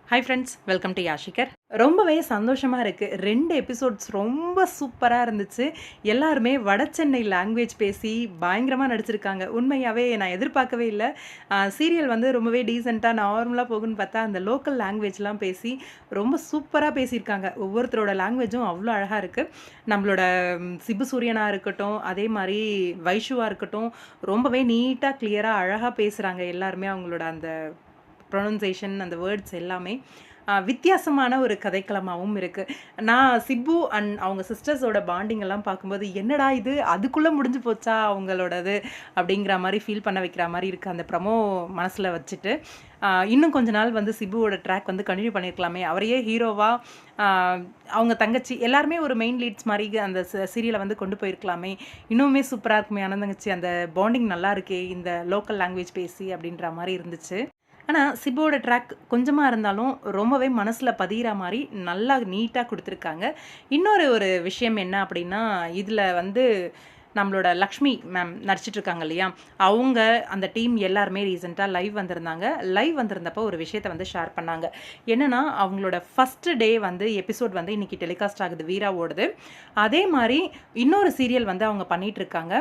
Hi friends, welcome to Yashikar. ரொம்பவே சந்தோஷமா இருக்கு. 2 எபிசோட்ஸ் ரொம்ப சூப்பரா இருந்துச்சு. எல்லாருமே வடசென்னை லாங்குவேஜ் பேசி பயங்கரமா நடிச்சிருக்காங்க. உண்மையாவே நான் எதிர்பார்க்கவே இல்ல. சீரியல் வந்து ரொம்பவே டீசென்ட்டா நார்மலா போகுன்னு பார்த்தா, அந்த லோக்கல் லாங்குவேஜ்லாம் பேசி ரொம்ப சூப்பரா பேசியிருக்காங்க. ஒவ்வொருத்தரோட லாங்குவேஜும் அவ்ளோ அழகா இருக்கு. நம்மளோட சிபு சூரியனா இருக்கட்டும், அதே மாரி வைஷுவா இருக்கட்டும், ரொம்பவே நீட்டா, கிளியரா, அழகா பேசுறாங்க எல்லாருமே. அவங்களோட அந்த ப்ரொனன்சேஷன் அந்த வேர்ட்ஸ் எல்லாமே வித்தியாசமான ஒரு கதைக்களமாவும் இருக்கு. நான் சிப்பு அண்ட் அவங்க சிஸ்டர்ஸோட பாண்டிங் எல்லாம் பார்க்கும்போது, "என்னடா இது அதுக்குள்ள முடிஞ்சு போச்சா அவங்களோடது?" அப்படிங்கிற மாரி ஃபீல் பண்ண வைக்கிற மாரி இருக்கு. அந்த ப்ரமோ மனசுல வச்சுட்டு, இன்னும் கொஞ்ச நாள் வந்து சிப்புவோட ட்ராக் வந்து கன்டின்யூ பண்ணியிருக்கலாமே. அவரையே ஹீரோவா அ அவங்க தங்கச்சி எல்லாருமே ஒரு மெயின் லீட்ஸ் மாரி அந்த சீரியல வந்து கொண்டு போயிருக்கலாமே. இன்னுமே சூப்பரா இருக்குமே அண்ணன், தங்கச்சி அந்த பாண்டிங் நல்லா இருக்கே, இந்த லோக்கல் லாங்குவேஜ் பேசி அப்படின்ற மாரி இருந்துச்சு. ஆனா, சிம்புவோட ட்ராக் கொஞ்சமா இருந்தாலும், ரொம்பவே மனசுல பதியிற மாரி நல்லா நீட்டா குடுத்துருக்காங்க. இன்னொரு ஒரு விஷயம் என்ன அப்டின்னா, இதுல வந்து நம்மளோட லக்ஷ்மி மேம் நடிச்சிட்டுருக்காங்க இல்லையா? அவங்க, அந்த டீம் எல்லாருமே ரீசென்ட்டா லைவ் வந்திருந்தாங்க. லைவ் வந்திருந்தப்போ ஒரு விஷயத்த வந்து ஷேர் பண்ணாங்க. என்னன்னா, அவங்களோட ஃபர்ஸ்ட் டே வந்து எபிசோட் வந்து இன்னைக்கு டெலிகாஸ்ட் ஆகுது. வீராவோடது. அதே மாரி இன்னொரு சீரியல் வந்து அவங்க பண்ணிட்டுருக்காங்க.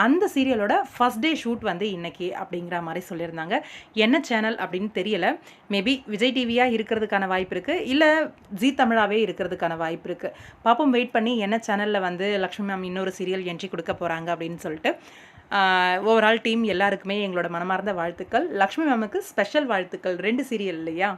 அந்த சீரியலோட ஃபர்ஸ்ட் டே ஷூட் வந்து இன்னைக்கு அப்படிங்கிற மாரி சொல்லியிருந்தாங்க. என்ன சேனல் அப்படின்னு தெரியல. மேபி விஜய் டிவியா இருக்கிறதுக்கான வாய்ப்பு இருக்கு. இல்ல ஜீ தமிழாவே இருக்கிறதுக்கான வாய்ப்பு இருக்கு. பாப்போம், வெயிட் பண்ணி என்ன சேனல்ல வந்து லக்ஷ்மி மேம் இன்னொரு சீரியல் என்ட்ரி குடுக்க போறாங்க அப்படின்னு சொல்லிட்டு. ஓவரால் டீம் எல்லாருக்குமே எங்களோட மனமார்ந்த வாழ்த்துக்கள். லக்ஷ்மி மேமுக்கு ஸ்பெஷல் வாழ்த்துக்கள். 2 சீரியல் இல்லையா?